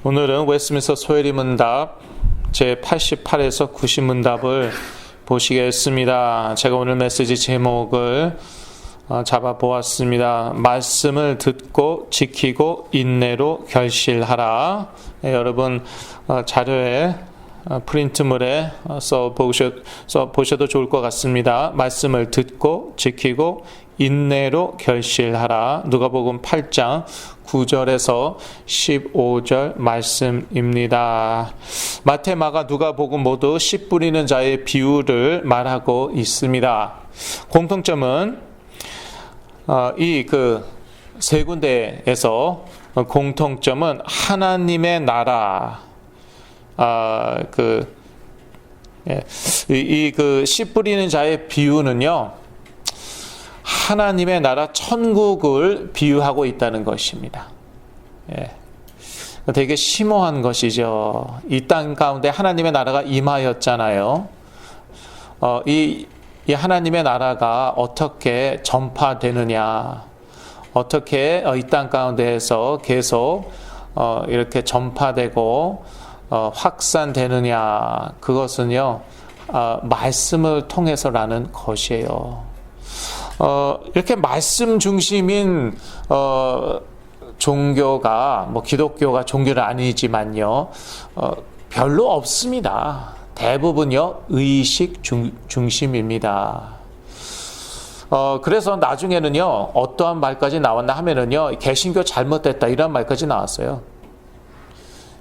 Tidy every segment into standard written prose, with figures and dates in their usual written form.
오늘은 웨스트민스터 소회리 문답 제88에서 90문답을 보시겠습니다. 제가 오늘 메시지 제목을 잡아보았습니다. 말씀을 듣고 지키고 인내로 결실하라. 여러분 자료에 프린트물에 써 보셔도 좋을 것 같습니다. 말씀을 듣고 지키고 인내로 결실하라. 누가복음 8장 9절에서 15절 말씀입니다. 마태, 마가, 누가복음 모두 씨 뿌리는 자의 비유를 말하고 있습니다. 공통점은 이 세 군데에서 공통점은 하나님의 나라, 씨 뿌리는 자의 비유는요, 하나님의 나라 천국을 비유하고 있다는 것입니다. 되게 심오한 것이죠. 이 땅 가운데 하나님의 나라가 임하였잖아요. 이 하나님의 나라가 어떻게 전파되느냐, 어떻게 이 땅 가운데에서 계속 이렇게 전파되고 확산되느냐, 그것은요 말씀을 통해서라는 것이에요. 이렇게 말씀 중심인 종교가 기독교가 종교는 아니지만요 별로 없습니다. 대부분요 의식 중심입니다. 그래서 나중에는요 어떠한 말까지 나왔나 하면은요 개신교 잘못됐다 이런 말까지 나왔어요.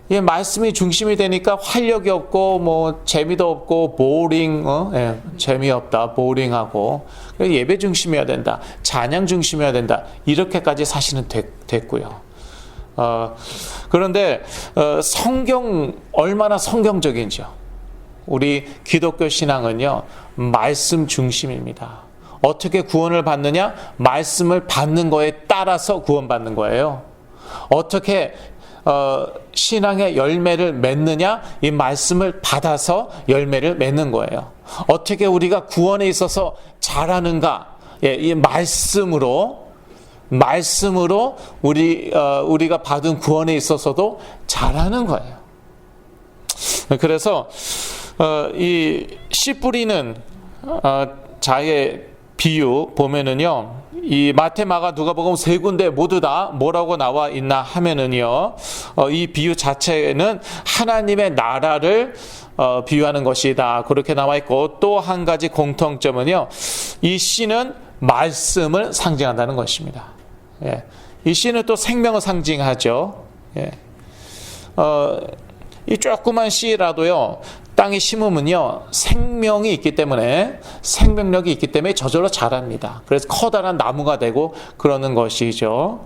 이 말씀이 중심이 되니까 활력이 없고 재미도 없고 보링, 재미없다, 보링하고 예배 중심이어야 된다, 찬양 중심이어야 된다, 이렇게까지 사실은 됐고요. 그런데 성경 얼마나 성경적인지요. 우리 기독교 신앙은요 말씀 중심입니다. 어떻게 구원을 받느냐? 말씀을 받는 거에 따라서 구원받는 거예요. 어떻게 신앙의 열매를 맺느냐? 이 말씀을 받아서 열매를 맺는 거예요. 어떻게 우리가 구원에 있어서 잘하는가? 이 말씀으로 우리가 받은 구원에 있어서도 잘하는 거예요. 그래서 이 씨 뿌리는 자의 비유 보면은요, 이 마태, 마가, 누가복음 세 군데 모두 다 뭐라고 나와 있나 하면은요, 이 비유 자체는 하나님의 나라를 비유하는 것이다, 그렇게 나와 있고, 또 한 가지 공통점은요, 이 씨는 말씀을 상징한다는 것입니다. 이 씨는 또 생명을 상징하죠. 이 조그만 씨라도요 땅에 심으면요 생명이 있기 때문에, 생명력이 있기 때문에 저절로 자랍니다. 그래서 커다란 나무가 되고 그러는 것이죠.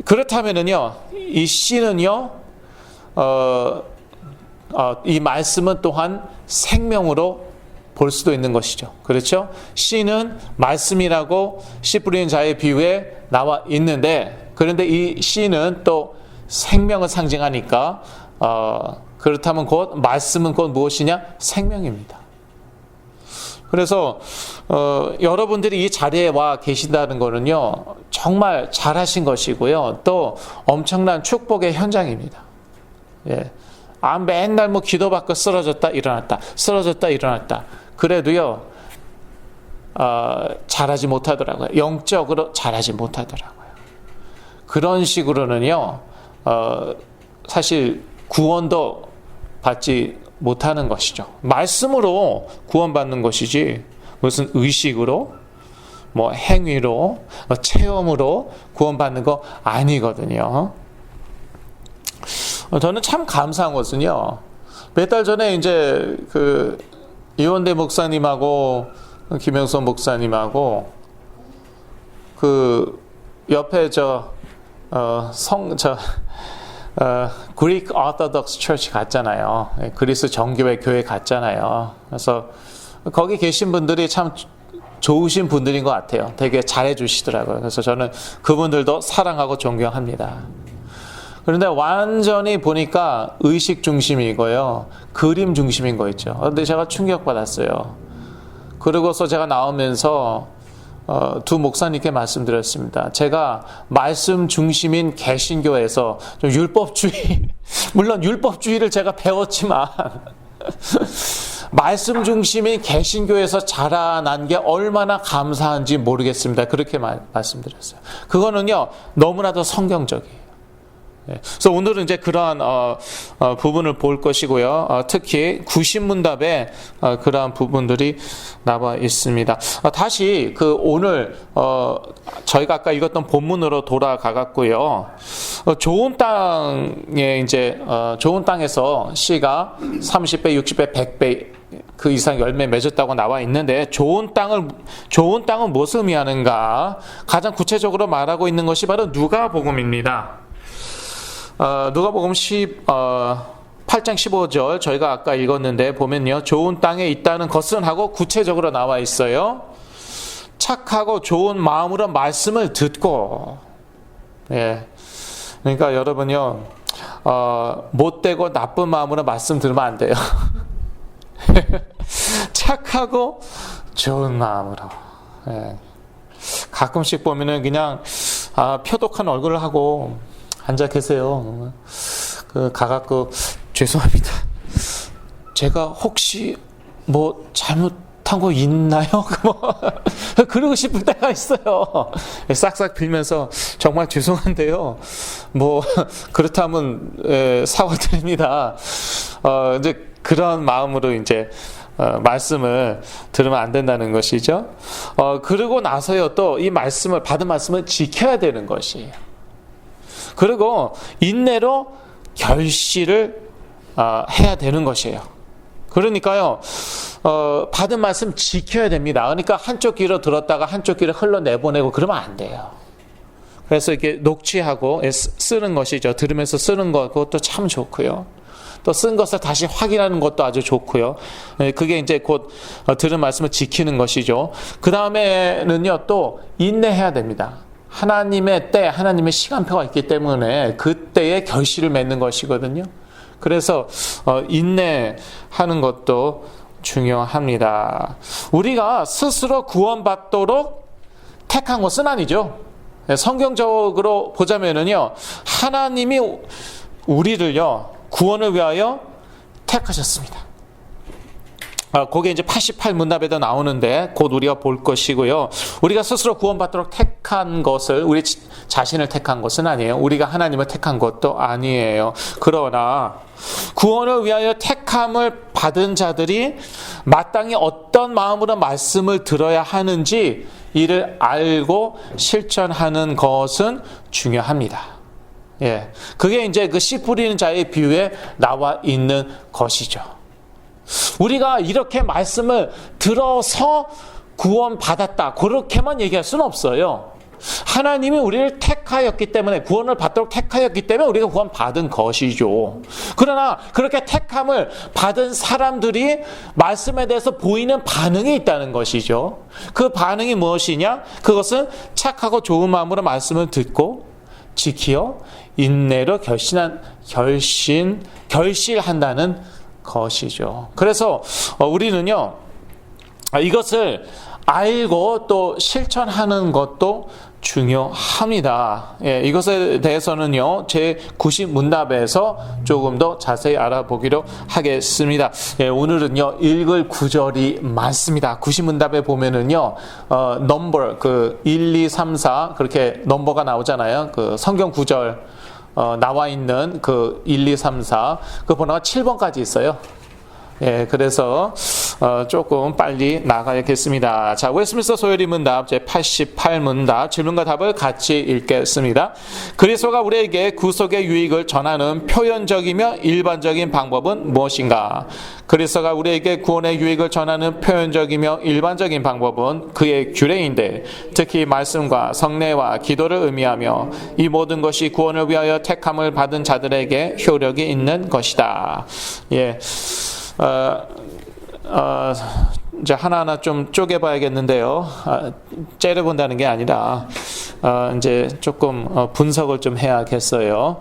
그렇다면은요 이 씨는요 이 말씀은 또한 생명으로 볼 수도 있는 것이죠. 그렇죠? 씨는 말씀이라고 씨 뿌리는 자의 비유에 나와 있는데, 그런데 이 씨는 또 생명을 상징하니까 그렇다면 말씀은 곧 무엇이냐? 생명입니다. 그래서 여러분들이 이 자리에 와 계신다는 것은요 정말 잘하신 것이고요, 또 엄청난 축복의 현장입니다. 맨날 기도받고 쓰러졌다 일어났다, 쓰러졌다 일어났다, 그래도요 잘하지 못하더라고요. 영적으로 잘하지 못하더라고요. 그런 식으로는요 사실 구원도 받지 못하는 것이죠. 말씀으로 구원받는 것이지 무슨 의식으로, 행위로, 체험으로 구원받는 거 아니거든요. 저는 참 감사한 것은요, 몇 달 전에 이제 이원대 목사님하고 김영선 목사님하고 옆에 그리스 오르토독스 처치 갔잖아요. 그리스 정교회 교회 갔잖아요. 그래서 거기 계신 분들이 참 좋으신 분들인 것 같아요. 되게 잘해 주시더라고요. 그래서 저는 그분들도 사랑하고 존경합니다. 그런데 완전히 보니까 의식 중심이고요, 그림 중심인 거 있죠. 근데 제가 충격받았어요. 그러고서 제가 나오면서 두 목사님께 말씀드렸습니다. 제가 말씀 중심인 개신교에서 좀 율법주의, 물론 율법주의를 제가 배웠지만 말씀 중심인 개신교에서 자라난 게 얼마나 감사한지 모르겠습니다. 그렇게 말씀드렸어요. 그거는요, 너무나도 성경적이에요. 그래서 오늘은 이제 그러한 부분을 볼 것이고요. 특히 구신문답에 그러한 부분들이 나와 있습니다. 다시 오늘 저희가 아까 읽었던 본문으로 돌아가 갔고요. 좋은 땅에 이제 좋은 땅에서 씨가 30배, 60배, 100배 그 이상 열매 맺었다고 나와 있는데 좋은 땅은 무엇을 의미하는가? 가장 구체적으로 말하고 있는 것이 바로 누가복음입니다. 누가복음 8장 15절 저희가 아까 읽었는데 보면요, 좋은 땅에 있다는 것은 하고 구체적으로 나와 있어요. 착하고 좋은 마음으로 말씀을 듣고, 예, 그러니까 여러분요, 못되고 나쁜 마음으로 말씀 들으면 안 돼요. 착하고 좋은 마음으로. 예. 가끔씩 보면은 그냥 표독한 얼굴을 하고 앉아 계세요. 가갖고 죄송합니다. 제가 혹시 뭐 잘못한 거 있나요? 그러고 싶을 때가 있어요. 싹싹 빌면서 정말 죄송한데요. 뭐 그렇다면 사과드립니다. 이제 그런 마음으로 이제 말씀을 들으면 안 된다는 것이죠. 그러고 나서요, 또 이 말씀을 받은 말씀을 지켜야 되는 것이에요. 그리고 인내로 결실을 해야 되는 것이에요. 그러니까요, 받은 말씀 지켜야 됩니다. 그러니까 한쪽 귀로 들었다가 한쪽 귀로 흘러내보내고 그러면 안 돼요. 그래서 이렇게 녹취하고 쓰는 것이죠. 들으면서 쓰는 것, 그것도 참 좋고요. 또 쓴 것을 다시 확인하는 것도 아주 좋고요. 그게 이제 곧 들은 말씀을 지키는 것이죠. 그 다음에는요, 또 인내해야 됩니다. 하나님의 때, 하나님의 시간표가 있기 때문에 그때의 결실을 맺는 것이거든요. 그래서 인내하는 것도 중요합니다. 우리가 스스로 구원받도록 택한 것은 아니죠. 성경적으로 보자면은요, 하나님이 우리를요, 구원을 위하여 택하셨습니다. 그게 이제 88문답에도 나오는데 곧 우리가 볼 것이고요. 우리가 스스로 구원받도록 택한 것을, 우리 자신을 택한 것은 아니에요. 우리가 하나님을 택한 것도 아니에요. 그러나 구원을 위하여 택함을 받은 자들이 마땅히 어떤 마음으로 말씀을 들어야 하는지 이를 알고 실천하는 것은 중요합니다. 예, 그게 이제 그 씨 뿌리는 자의 비유에 나와 있는 것이죠. 우리가 이렇게 말씀을 들어서 구원받았다, 그렇게만 얘기할 수는 없어요. 하나님이 우리를 택하였기 때문에, 구원을 받도록 택하였기 때문에 우리가 구원받은 것이죠. 그러나 그렇게 택함을 받은 사람들이 말씀에 대해서 보이는 반응이 있다는 것이죠. 그 반응이 무엇이냐? 그것은 착하고 좋은 마음으로 말씀을 듣고 지키어 인내로 결실한다는 것이죠. 그래서 우리는요, 이것을 알고 또 실천하는 것도 중요합니다. 예, 이것에 대해서는요, 제 90문답에서 조금 더 자세히 알아보기로 하겠습니다. 예, 오늘은요, 읽을 구절이 많습니다. 90문답에 보면은요, 넘버, 1, 2, 3, 4, 그렇게 넘버가 나오잖아요. 성경 구절, 나와 있는 1, 2, 3, 4, 그 번호가 7번까지 있어요. 예, 그래서 조금 빨리 나가야겠습니다. 자, 웨스트민스터 소요리 문답 제 88문답 질문과 답을 같이 읽겠습니다. 그리스도가 우리에게 구속의 유익을 전하는 표현적이며 일반적인 방법은 무엇인가? 그리스도가 우리에게 구원의 유익을 전하는 표현적이며 일반적인 방법은 그의 규례인데, 특히 말씀과 성례와 기도를 의미하며 이 모든 것이 구원을 위하여 택함을 받은 자들에게 효력이 있는 것이다. 예. 이제 하나하나 좀 쪼개봐야겠는데요. 째려본다는 게 아니라 이제 조금 분석을 좀 해야겠어요.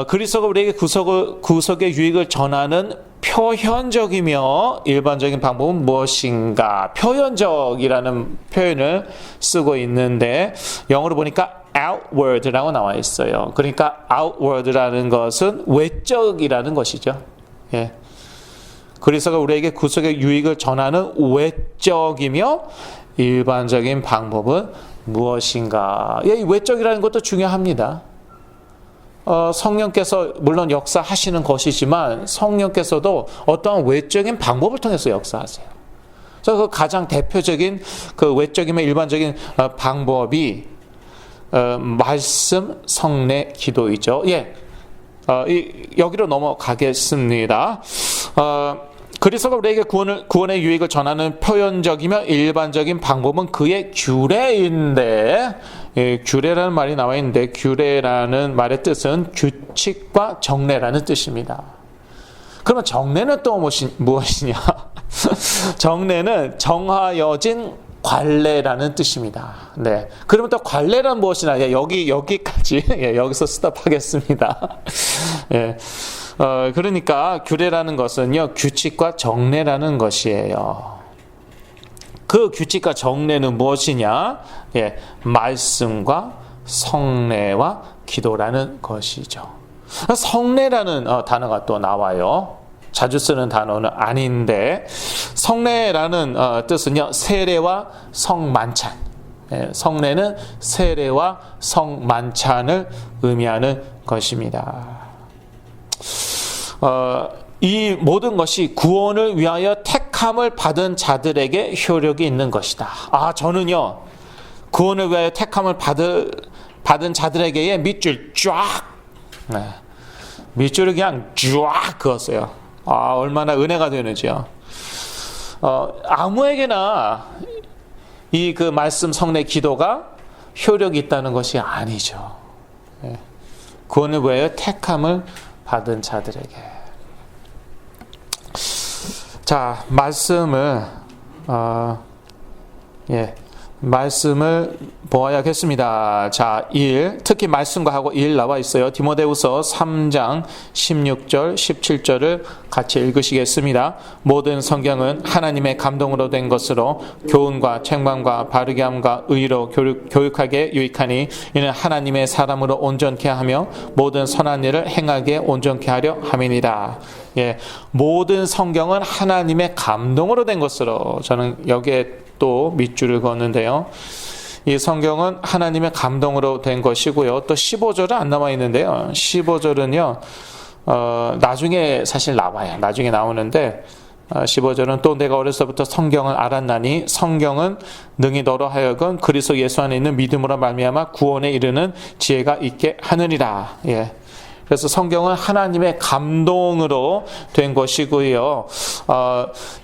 그리스도가 우리에게 구속의 유익을 전하는 표현적이며 일반적인 방법은 무엇인가? 표현적이라는 표현을 쓰고 있는데 영어로 보니까 outward라고 나와 있어요. 그러니까 outward라는 것은 외적이라는 것이죠. 예. 그리스도가 우리에게 구속의 유익을 전하는 외적이며 일반적인 방법은 무엇인가? 예, 이 외적이라는 것도 중요합니다. 성령께서 물론 역사하시는 것이지만 성령께서도 어떠한 외적인 방법을 통해서 역사하세요. 그래서 그 가장 대표적인 그 외적이며 일반적인 방법이 말씀, 성례, 기도이죠. 예, 여기로 넘어가겠습니다. 그리스도가 우리에게 구원의 유익을 전하는 표현적이며 일반적인 방법은 그의 규례인데, 예, 규례라는 말이 나와 있는데 규례라는 말의 뜻은 규칙과 정례라는 뜻입니다. 그러면 정례는 또 무엇이냐? 정례는 정하여진 관례라는 뜻입니다. 네. 그러면 또 관례란 무엇이냐? 예, 여기까지 예, 여기서 스톱하겠습니다. 예. 그러니까 규례라는 것은요, 규칙과 정례라는 것이에요. 그 규칙과 정례는 무엇이냐? 예, 말씀과 성례와 기도라는 것이죠. 성례라는 단어가 또 나와요. 자주 쓰는 단어는 아닌데, 성례라는 뜻은요, 세례와 성만찬. 예, 성례는 세례와 성만찬을 의미하는 것입니다. 이 모든 것이 구원을 위하여 택함을 받은 자들에게 효력이 있는 것이다. 저는요, 구원을 위하여 택함을 받은 자들에게의 밑줄 쫙, 네, 밑줄을 그냥 쫙 그었어요. 얼마나 은혜가 되는지요. 아무에게나 이 그 말씀, 성례, 기도가 효력이 있다는 것이 아니죠. 네. 구원을 위하여 택함을 받은 자들에게. 자, 말씀을 말씀을 보아야겠습니다. 자, 1, 특히 말씀과 하고 1 나와 있어요. 디모데후서 3장 16절, 17절을 같이 읽으시겠습니다. 모든 성경은 하나님의 감동으로 된 것으로 교훈과 책망과 바르게 함과 의로 교육하게 유익하니 이는 하나님의 사람으로 온전케 하며 모든 선한 일을 행하게 온전케 하려 함이니라. 예, 모든 성경은 하나님의 감동으로 된 것으로, 저는 여기에 또 밑줄을 그었는데요. 이 성경은 하나님의 감동으로 된 것이고요. 또 15절은 안 남아 있는데요. 15절은요, 나중에 사실 나와요. 나중에 나오는데, 15절은 또 내가 어려서부터 성경을 알았나니 성경은 능히 너로 하여금 그리스도 예수 안에 있는 믿음으로 말미암아 구원에 이르는 지혜가 있게 하느니라. 예. 그래서 성경은 하나님의 감동으로 된 것이고요.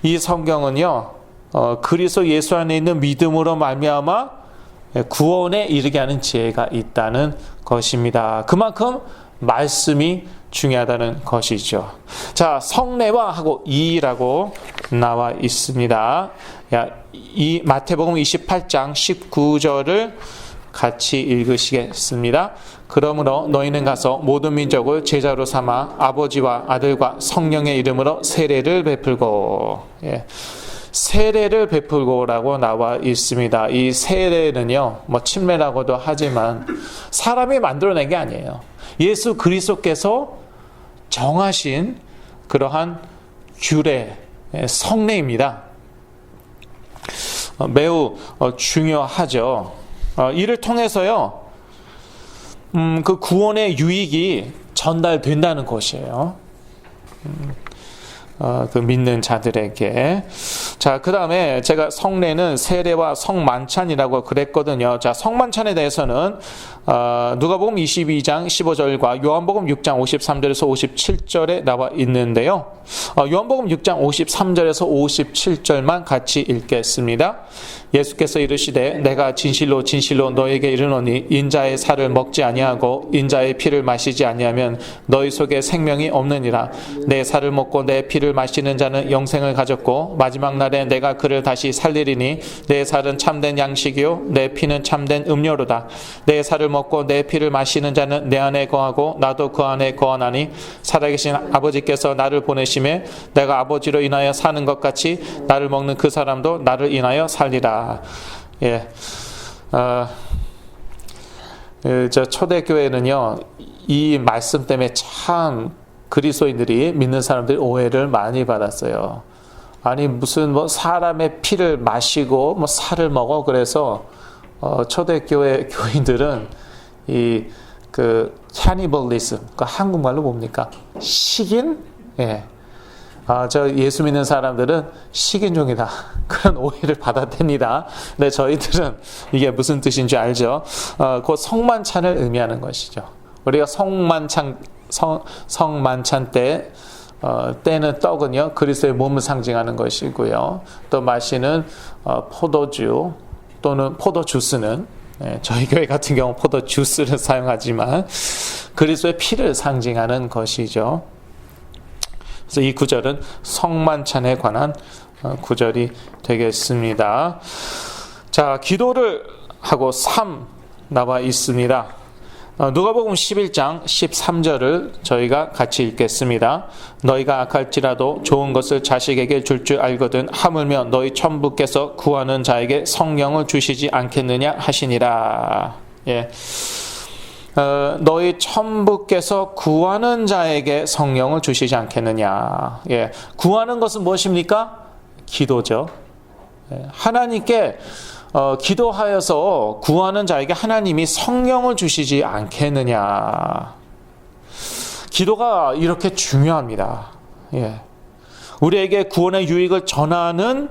이 성경은요, 그리스도 예수 안에 있는 믿음으로 말미암아 구원에 이르게 하는 지혜가 있다는 것입니다. 그만큼 말씀이 중요하다는 것이죠. 자, 성례와 하고 이라고 나와 있습니다. 이 마태복음 28장 19절을 같이 읽으시겠습니다. 그러므로 너희는 가서 모든 민족을 제자로 삼아 아버지와 아들과 성령의 이름으로 세례를 베풀고, 예, 세례를 베풀고라고 나와 있습니다. 이 세례는요, 침례라고도 하지만 사람이 만들어낸 게 아니에요. 예수 그리스도께서 정하신 그러한 규례, 성례입니다. 매우 중요하죠. 이를 통해서요, 그 구원의 유익이 전달된다는 것이에요. 그 믿는 자들에게. 자, 그 다음에 제가 성례는 세례와 성만찬이라고 그랬거든요. 자, 성만찬에 대해서는 누가복음 22장 15절과 요한복음 6장 53절에서 57절에 나와 있는데요. 요한복음 6장 53절에서 57절만 같이 읽겠습니다. 예수께서 이르시되 내가 진실로 진실로 너에게 이르노니 인자의 살을 먹지 아니하고 인자의 피를 마시지 아니하면 너희 속에 생명이 없느니라. 내 살을 먹고 내 피를 피를 마시는 자는 영생을 가졌고 마지막 날에 내가 그를 다시 살리리니 내 살은 참된 양식이요 내 피는 참된 음료로다. 내 살을 먹고 내 피를 마시는 자는 내 안에 거하고 나도 그 안에 거하나니 살아계신 아버지께서 나를 보내심에 내가 아버지로 인하여 사는 것 같이 나를 먹는 그 사람도 나를 인하여 살리라. 예. 저 초대교회는요, 이 말씀 때문에 참 그리스도인들이 믿는 사람들이 오해를 많이 받았어요. 아니 무슨 뭐 사람의 피를 마시고 뭐 살을 먹어 그래서 초대교회 교인들은 이 그 캐니벌리즘, 그 한국말로 뭡니까? 식인? 예. 저 예수 믿는 사람들은 식인종이다. 그런 오해를 받아댑니다. 근데 저희들은 이게 무슨 뜻인지 알죠? 곧 성만찬을 의미하는 것이죠. 우리가 성만찬 때 때는 떡은요 그리스도의 몸을 상징하는 것이고요. 또 마시는 포도주 또는 포도주스는 저희 교회 같은 경우 포도주스를 사용하지만 그리스도의 피를 상징하는 것이죠. 그래서 이 구절은 성만찬에 관한 구절이 되겠습니다. 자, 기도를 하고 3 나와 있습니다. 누가복음 11장 13절을 저희가 같이 읽겠습니다. 너희가 악할지라도 좋은 것을 자식에게 줄 줄 알거든 하물며 너희 천부께서 구하는 자에게 성령을 주시지 않겠느냐 하시니라. 예. 너희 천부께서 구하는 자에게 성령을 주시지 않겠느냐. 예. 구하는 것은 무엇입니까? 기도죠. 예. 하나님께 기도하여서 구하는 자에게 하나님이 성령을 주시지 않겠느냐. 기도가 이렇게 중요합니다. 예. 우리에게 구원의 유익을 전하는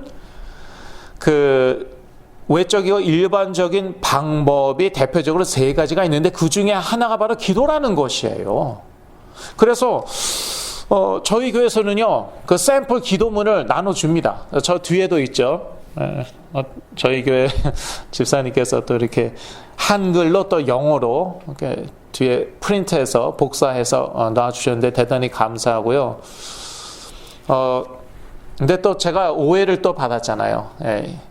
그 외적이고 일반적인 방법이 대표적으로 3가지가 있는데 그 중에 하나가 바로 기도라는 것이에요. 그래서 저희 교회에서는요 그 샘플 기도문을 나눠줍니다. 저 뒤에도 있죠. 저희 교회 집사님께서 또 이렇게 한글로 또 영어로 이렇게 뒤에 프린트해서 복사해서 놔주셨는데 대단히 감사하고요. 근데 또 제가 오해를 또 받았잖아요.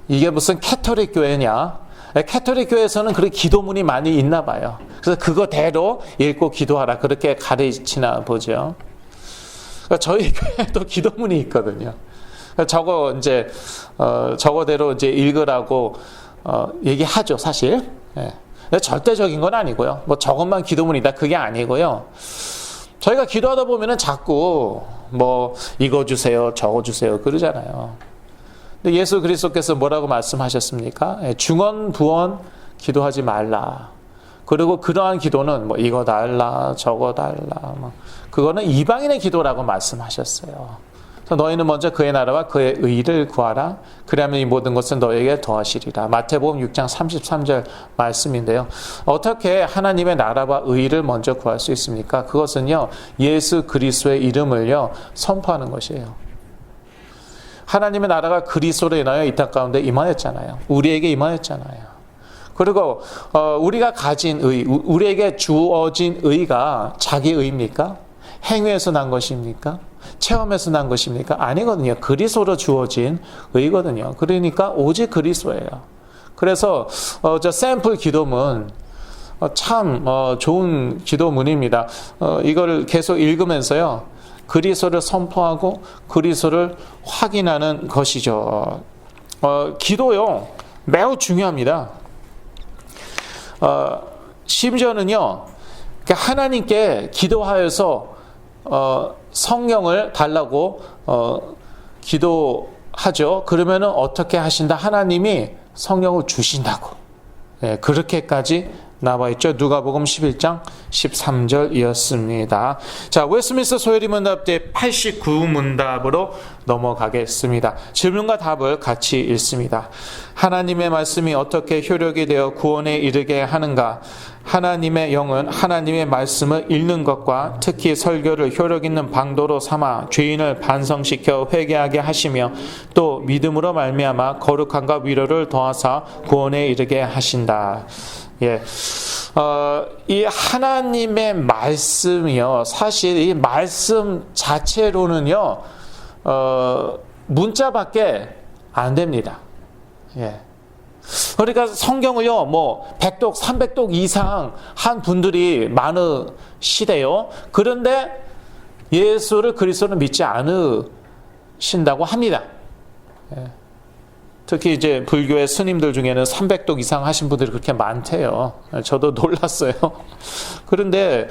이게 무슨 캐토릭 교회냐? 캐토릭 교회에서는 그렇게 기도문이 많이 있나 봐요. 그래서 그거대로 읽고 기도하라 그렇게 가르치나 보죠. 저희 교회도 기도문이 있거든요. 저거 이제 저거대로 이제 읽으라고 얘기하죠, 사실. 근데 절대적인 건 아니고요. 뭐 저것만 기도문이다 그게 아니고요. 저희가 기도하다 보면은 자꾸 뭐 이거 주세요, 저거 주세요 그러잖아요. 근데 예수 그리스도께서 뭐라고 말씀하셨습니까? 중언 부언 기도하지 말라. 그리고 그러한 기도는 뭐 이거 달라, 저거 달라, 뭐 그거는 이방인의 기도라고 말씀하셨어요. 너희는 먼저 그의 나라와 그의 의를 구하라. 그러면 이 모든 것은 너에게 더하시리라. 마태복음 6장 33절 말씀인데요. 어떻게 하나님의 나라와 의를 먼저 구할 수 있습니까? 그것은요 예수 그리스도의 이름을요 선포하는 것이에요. 하나님의 나라가 그리스도로 인하여 이 땅 가운데 임하였잖아요. 우리에게 임하였잖아요. 그리고 우리가 가진 의, 우리에게 주어진 의가 자기 의입니까? 행위에서 난 것입니까? 체험에서 난 것입니까? 아니거든요. 그리스도로 주어진 의거든요. 그러니까 오직 그리스도예요. 그래서 저 샘플 기도문 참 좋은 기도문입니다. 이걸 계속 읽으면서요. 그리스도를 선포하고 그리스도를 확인하는 것이죠. 기도요. 매우 중요합니다. 심지어는요. 하나님께 기도하여서 성령을 달라고 기도하죠. 그러면은 어떻게 하신다? 하나님이 성령을 주신다고. 그렇게까지 나와 있죠. 누가복음 11장 13절이었습니다. 자, 웨스트민스터 소요리 문답 제 89문답으로 넘어가겠습니다. 질문과 답을 같이 읽습니다. 하나님의 말씀이 어떻게 효력이 되어 구원에 이르게 하는가? 하나님의 영은 하나님의 말씀을 읽는 것과 특히 설교를 효력 있는 방도로 삼아 죄인을 반성시켜 회개하게 하시며 또 믿음으로 말미암아 거룩함과 위로를 더하사 구원에 이르게 하신다. 예, 이 하나님의 말씀이요, 사실 이 말씀 자체로는요, 문자밖에 안 됩니다. 예. 그러니까 성경을요, 뭐 100독, 300독 이상 한 분들이 많으시대요. 그런데 예수를 그리스도를 믿지 않으신다고 합니다. 예. 특히 이제 불교의 스님들 중에는 300독 이상 하신 분들이 그렇게 많대요. 저도 놀랐어요. 그런데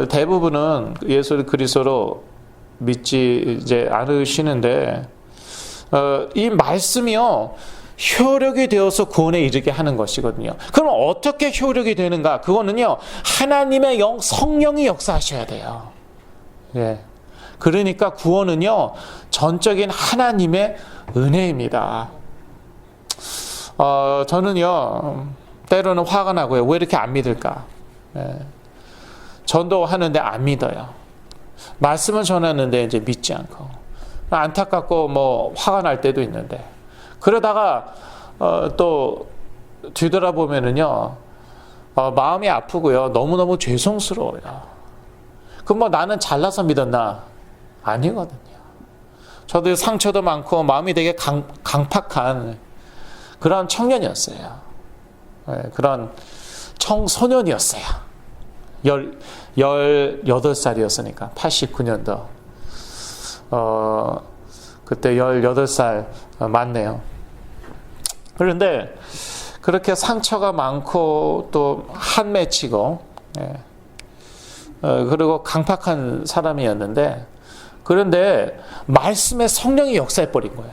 대부분은 예수를 그리스도로 믿지 이제 않으시는데 이 말씀이요, 효력이 되어서 구원에 이르게 하는 것이거든요. 그럼 어떻게 효력이 되는가? 그거는요, 하나님의 영, 성령이 역사하셔야 돼요. 예. 그러니까 구원은요, 전적인 하나님의 은혜입니다. 저는요, 때로는 화가 나고요. 왜 이렇게 안 믿을까? 예. 전도하는데 안 믿어요. 말씀을 전하는데 이제 믿지 않고. 안타깝고 뭐 화가 날 때도 있는데. 그러다가 또 뒤돌아보면은요, 마음이 아프고요. 너무너무 죄송스러워요. 그럼 뭐 나는 잘나서 믿었나? 아니거든요. 저도 상처도 많고 마음이 되게 강팍한 그런 청년이었어요. 그런 청소년이었어요. 18살이었으니까 89년도 그때 18살 맞네요. 그런데 그렇게 상처가 많고 또 한맺히고 그리고 강팍한 사람이었는데, 그런데 말씀에 성령이 역사해버린 거예요.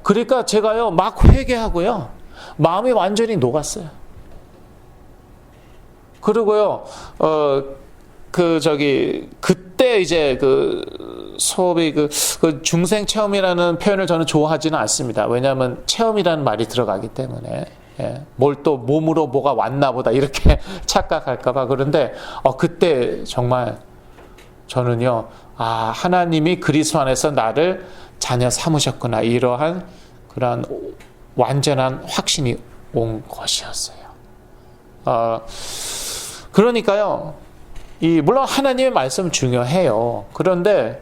그러니까 제가요 막 회개하고요 마음이 완전히 녹았어요. 그리고요 그때 이제 소위 중생 체험이라는 표현을 저는 좋아하지는 않습니다. 왜냐하면 체험이라는 말이 들어가기 때문에 뭘 또 몸으로 뭐가 왔나 보다 이렇게 착각할까봐. 그런데 그때 정말 저는요, 하나님이 그리스도 안에서 나를 자녀 삼으셨구나, 이러한 그런 완전한 확신이 온 것이었어요. 그러니까요, 물론 하나님의 말씀 중요해요. 그런데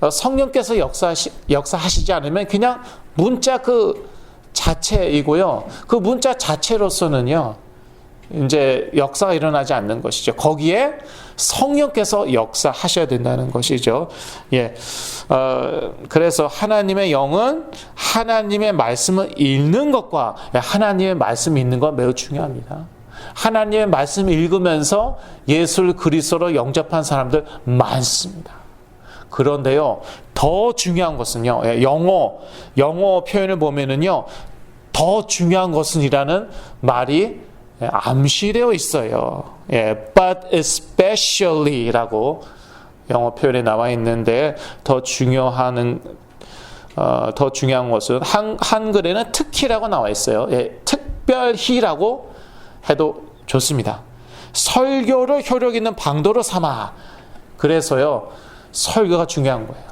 성령께서 역사하시지 않으면 그냥 문자 그 자체이고요. 그 문자 자체로서는요, 이제 역사가 일어나지 않는 것이죠. 거기에 성령께서 역사하셔야 된다는 것이죠. 예. 그래서 하나님의 영은 하나님의 말씀을 읽는 것과 하나님의 말씀 읽는 것 매우 중요합니다. 하나님의 말씀을 읽으면서 예수를 그리스도로 영접한 사람들 많습니다. 그런데요, 더 중요한 것은요, 영어 표현을 보면은요, 더 중요한 것은이라는 말이 암시되어 있어요. But especially라고 영어 표현에 나와 있는데, 더 중요한 것은 한글에는 특히라고 나와 있어요. 특별히라고 해도 좋습니다. 설교를 효력 있는 방도로 삼아. 그래서요, 설교가 중요한 거예요.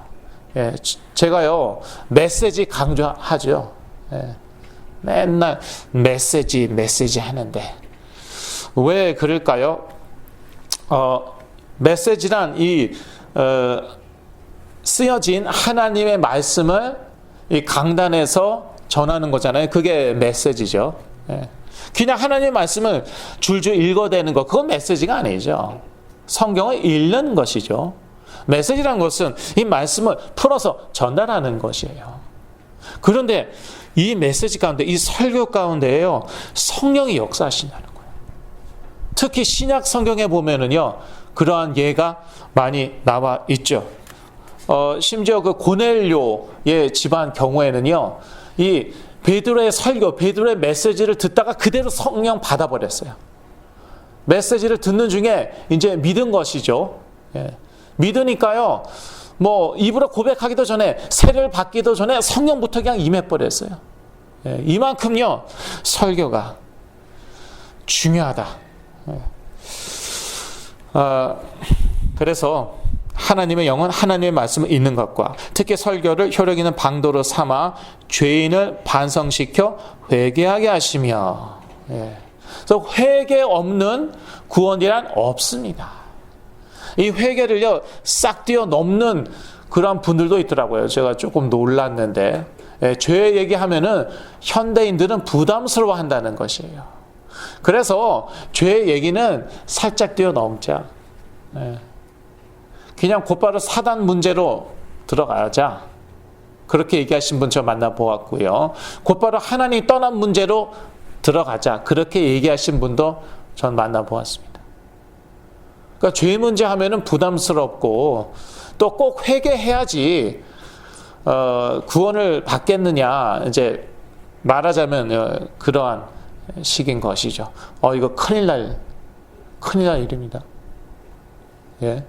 제가요 메시지 강조하죠. 맨날 메시지 하는데 왜 그럴까요? 메시지란 쓰여진 하나님의 말씀을 이 강단에서 전하는 거잖아요. 그게 메시지죠. 그냥 하나님의 말씀을 줄줄 읽어대는 거, 그건 메시지가 아니죠. 성경을 읽는 것이죠. 메시지란 것은 이 말씀을 풀어서 전달하는 것이에요. 그런데 이 메시지 가운데, 이 설교 가운데에요, 성령이 역사하신다는 거예요. 특히 신약 성경에 보면은요, 그러한 예가 많이 나와 있죠. 심지어 그 고넬료의 집안 경우에는요, 이 베드로의 설교, 베드로의 메시지를 듣다가 그대로 성령 받아버렸어요. 메시지를 듣는 중에 이제 믿은 것이죠. 믿으니까요, 뭐 입으로 고백하기도 전에, 세례를 받기도 전에 성령부터 그냥 임해버렸어요. 이만큼요 설교가 중요하다. 그래서 하나님의 영은 하나님의 말씀을 읽는 것과 특히 설교를 효력 있는 방도로 삼아 죄인을 반성시켜 회개하게 하시며, 그래서 회개 없는 구원이란 없습니다. 이 회개를요 싹 뛰어넘는 그런 분들도 있더라고요. 제가 조금 놀랐는데, 죄 얘기하면은 현대인들은 부담스러워 한다는 것이에요. 그래서 죄 얘기는 살짝 뛰어넘자. 그냥 곧바로 사단 문제로 들어가자. 그렇게 얘기하신 분 저 만나보았고요. 곧바로 하나님 떠난 문제로 들어가자. 그렇게 얘기하신 분도 전 만나보았습니다. 그러니까 죄 문제 하면은 부담스럽고 또 꼭 회개해야지 구원을 받겠느냐, 이제 말하자면 그러한 식인 것이죠. 이거 큰일 날 일입니다. 예.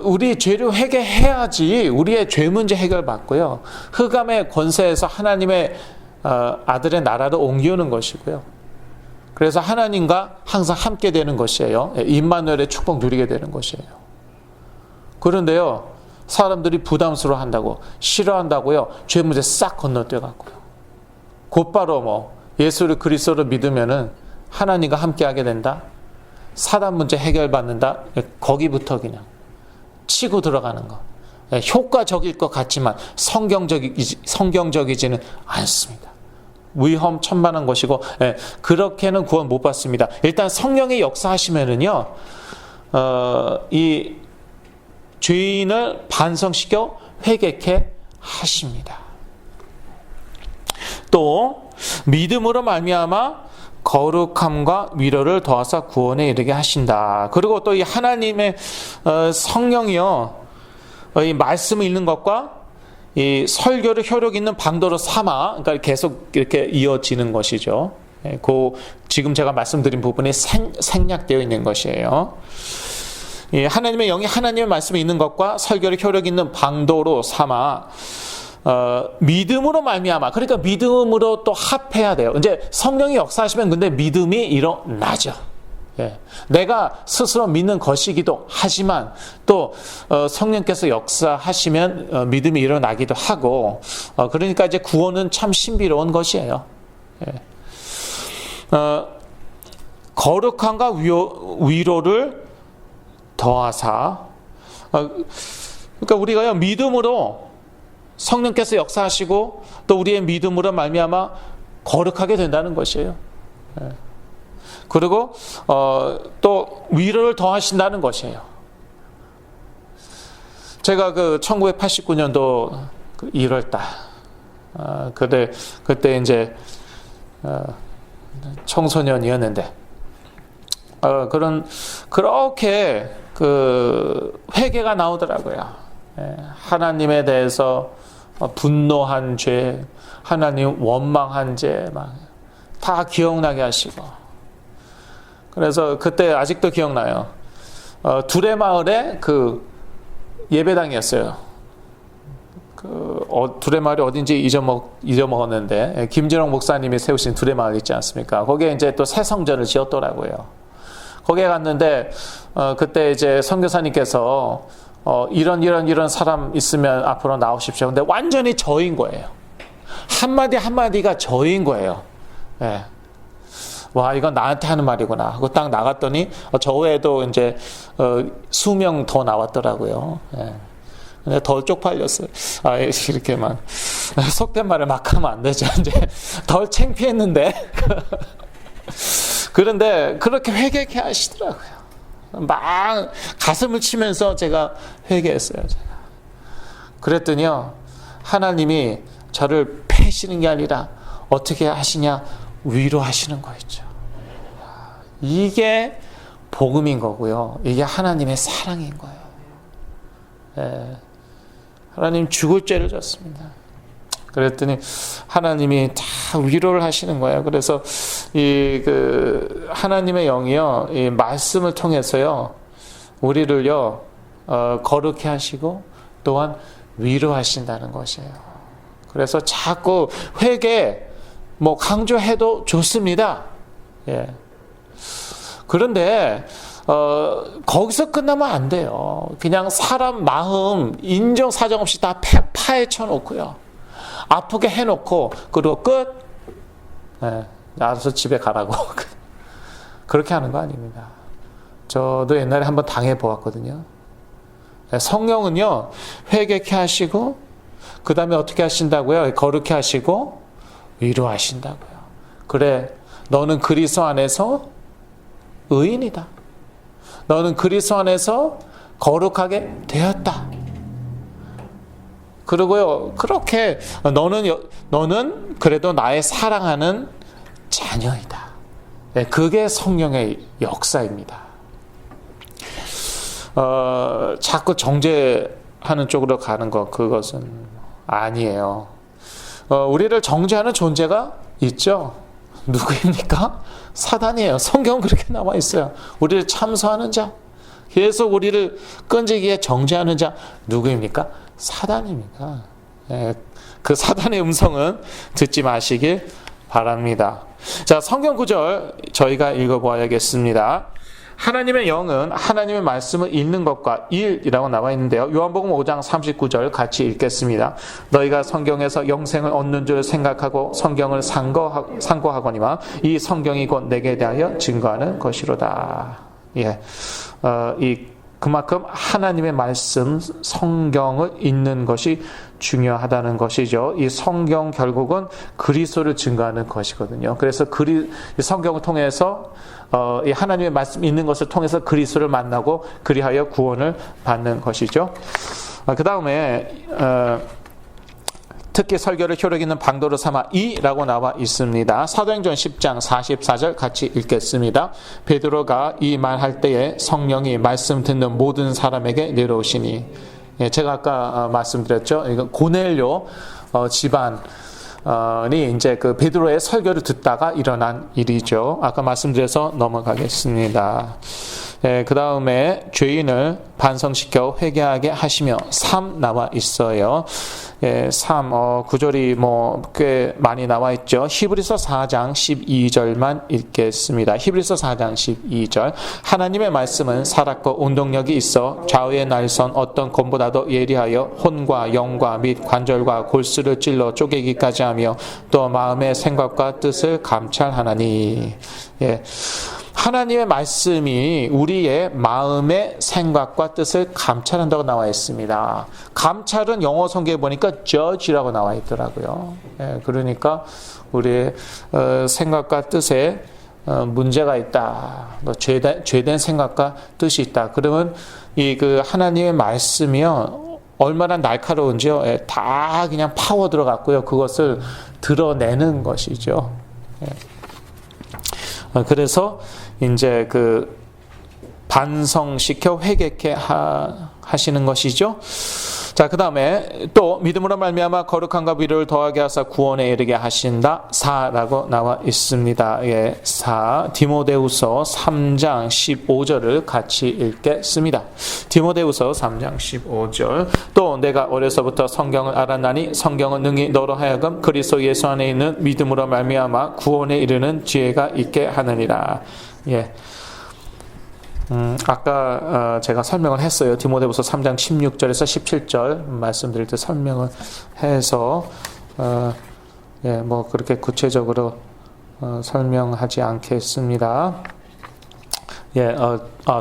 우리 죄를 회개해야지 우리의 죄 문제 해결받고요. 흑암의 권세에서 하나님의 아들의 나라로 옮기는 것이고요. 그래서 하나님과 항상 함께 되는 것이에요. 임마누엘의 축복 누리게 되는 것이에요. 그런데요, 사람들이 부담스러워 한다고, 싫어한다고요, 죄 문제 싹 건너뛰어갖고요. 곧바로 예수를 그리스도로 믿으면은 하나님과 함께 하게 된다. 사단 문제 해결받는다. 거기부터 그냥 치고 들어가는 거. 효과적일 것 같지만 성경적이지는 않습니다. 위험천만한 것이고, 그렇게는 구원 못 받습니다. 일단 성령의 역사하시면은요, 이 죄인을 반성시켜 회개케 하십니다. 또 믿음으로 말미암아 거룩함과 위로를 더하사 구원에 이르게 하신다. 그리고 또 이 하나님의 성령이요, 이 말씀을 읽는 것과 이 설교를 효력 있는 방도로 삼아, 그러니까 계속 이렇게 이어지는 것이죠. 지금 제가 말씀드린 부분이 생략되어 있는 것이에요. 하나님의 영이 하나님의 말씀을 읽는 것과 설교를 효력 있는 방도로 삼아 믿음으로 말미암아, 그러니까 믿음으로 또 합해야 돼요. 이제 성령이 역사하시면 근데 믿음이 일어나죠. 내가 스스로 믿는 것이기도 하지만 또 성령께서 역사하시면 믿음이 일어나기도 하고, 그러니까 이제 구원은 참 신비로운 것이에요. 거룩함과 위로를 더하사, 그러니까 우리가요, 믿음으로 성령께서 역사하시고 또 우리의 믿음으로 말미암아 거룩하게 된다는 것이에요. 그리고 또 위로를 더하신다는 것이에요. 제가 1989년도 1월달 그때 이제 청소년이었는데 그렇게 회개가 나오더라고요. 하나님에 대해서 분노한 죄, 하나님 원망한 죄 다 기억나게 하시고, 그래서 그때 아직도 기억나요. 두레마을에 예배당이었어요. 두레마을이 어딘지 잊어먹었는데, 김진홍 목사님이 세우신 두레마을 있지 않습니까? 거기에 이제 또 새 성전을 지었더라고요. 거기에 갔는데, 그때 이제 선교사님께서 이런 사람 있으면 앞으로 나오십시오. 근데 완전히 저인 거예요. 한마디가 저인 거예요. 와, 이건 나한테 하는 말이구나 하고 딱 나갔더니 저 외에도 이제 수명 더 나왔더라고요. 근데 덜 쪽팔렸어요. 이렇게만 속된 말을 막 하면 안 되죠. 이제 덜 창피했는데 그런데 그렇게 회개케 하시더라고요. 막 가슴을 치면서 제가 회개했어요. 제가. 그랬더니요, 하나님이 저를 패시는 게 아니라 어떻게 하시냐, 위로하시는 거였죠. 이게 복음인 거고요. 이게 하나님의 사랑인 거예요. 하나님 죽을 죄를 졌습니다. 그랬더니 하나님이 다 위로를 하시는 거예요. 그래서 하나님의 영이요, 이 말씀을 통해서요, 우리를요 거룩해 하시고 또한 위로하신다는 것이에요. 그래서 자꾸 회개 강조해도 좋습니다. 그런데 거기서 끝나면 안 돼요. 그냥 사람 마음 인정사정 없이 다 파헤쳐 놓고요, 아프게 해놓고 그리고 끝. 알아서 집에 가라고 그렇게 하는 거 아닙니다. 저도 옛날에 한번 당해 보았거든요. 성령은요, 회개케 하시고, 그 다음에 어떻게 하신다고요? 거룩케 하시고, 위로하신다고요. 그래, 너는 그리스도 안에서 의인이다. 너는 그리스도 안에서 거룩하게 되었다. 그리고요, 그렇게 너는 그래도 나의 사랑하는 자녀이다. 그게 성령의 역사입니다. 자꾸 정죄하는 쪽으로 가는 것, 그것은 아니에요. 우리를 정죄하는 존재가 있죠. 누구입니까? 사단이에요. 성경은 그렇게 나와 있어요. 우리를 참소하는 자, 계속 우리를 끈질기게 정죄하는 자, 누구입니까? 사단입니다. 그 사단의 음성은 듣지 마시길 바랍니다. 자, 성경 구절 저희가 읽어보아야겠습니다. 하나님의 영은 하나님의 말씀을 읽는 것과 일이라고 나와 있는데요. 요한복음 5장 39절 같이 읽겠습니다. 너희가 성경에서 영생을 얻는 줄 생각하고 성경을 상고하거니와 이 성경이 곧 내게 대하여 증거하는 것이로다. 예, 그만큼 하나님의 말씀, 성경을 읽는 것이 중요하다는 것이죠. 이 성경 결국은 그리스도를 증거하는 것이거든요. 그래서 성경을 통해서 이 하나님의 말씀 읽는 것을 통해서 그리스도를 만나고 그리하여 구원을 받는 것이죠. 그 다음에 특히 설교를 효력 있는 방도로 삼아 이라고 나와 있습니다. 사도행전 10장 44절 같이 읽겠습니다. 베드로가 이 말할 때에 성령이 말씀 듣는 모든 사람에게 내려오시니, 제가 아까 말씀드렸죠. 이건 고넬료 집안이 이제 그 베드로의 설교를 듣다가 일어난 일이죠. 아까 말씀드려서 넘어가겠습니다. 그 다음에 죄인을 반성시켜 회개하게 하시며 3 나와 있어요. 3 구절이 꽤 많이 나와 있죠. 히브리서 4장 12절만 읽겠습니다. 히브리서 4장 12절. 하나님의 말씀은 살았고 운동력이 있어 좌우의 날선 어떤 검보다도 예리하여 혼과 영과 및 관절과 골수를 찔러 쪼개기까지 하며 또 마음의 생각과 뜻을 감찰하나니. 하나님의 말씀이 우리의 마음의 생각과 뜻을 감찰한다고 나와 있습니다. 감찰은 영어 성경에 보니까 judge라고 나와 있더라고요. 그러니까 우리의 생각과 뜻에 문제가 있다. 죄된 생각과 뜻이 있다. 그러면 그 하나님의 말씀이요, 얼마나 날카로운지요, 다 그냥 파워 들어갔고요. 그것을 드러내는 것이죠. 그래서 이제 그 반성시켜 회개케 하시는 것이죠. 자, 그 다음에 또 믿음으로 말미암아 거룩함과 위로를 더하게 하사 구원에 이르게 하신다. 4라고 나와 있습니다. 4. 디모데후서 3장 15절을 같이 읽겠습니다. 디모데후서 3장 15절. 또 내가 어려서부터 성경을 알았나니 성경은 능히 너로 하여금 그리스도 예수 안에 있는 믿음으로 말미암아 구원에 이르는 지혜가 있게 하느니라. 아까 제가 설명을 했어요. 디모데후서 3장 16절에서 17절 말씀드릴 때 설명을 해서 그렇게 구체적으로 설명하지 않겠습니다.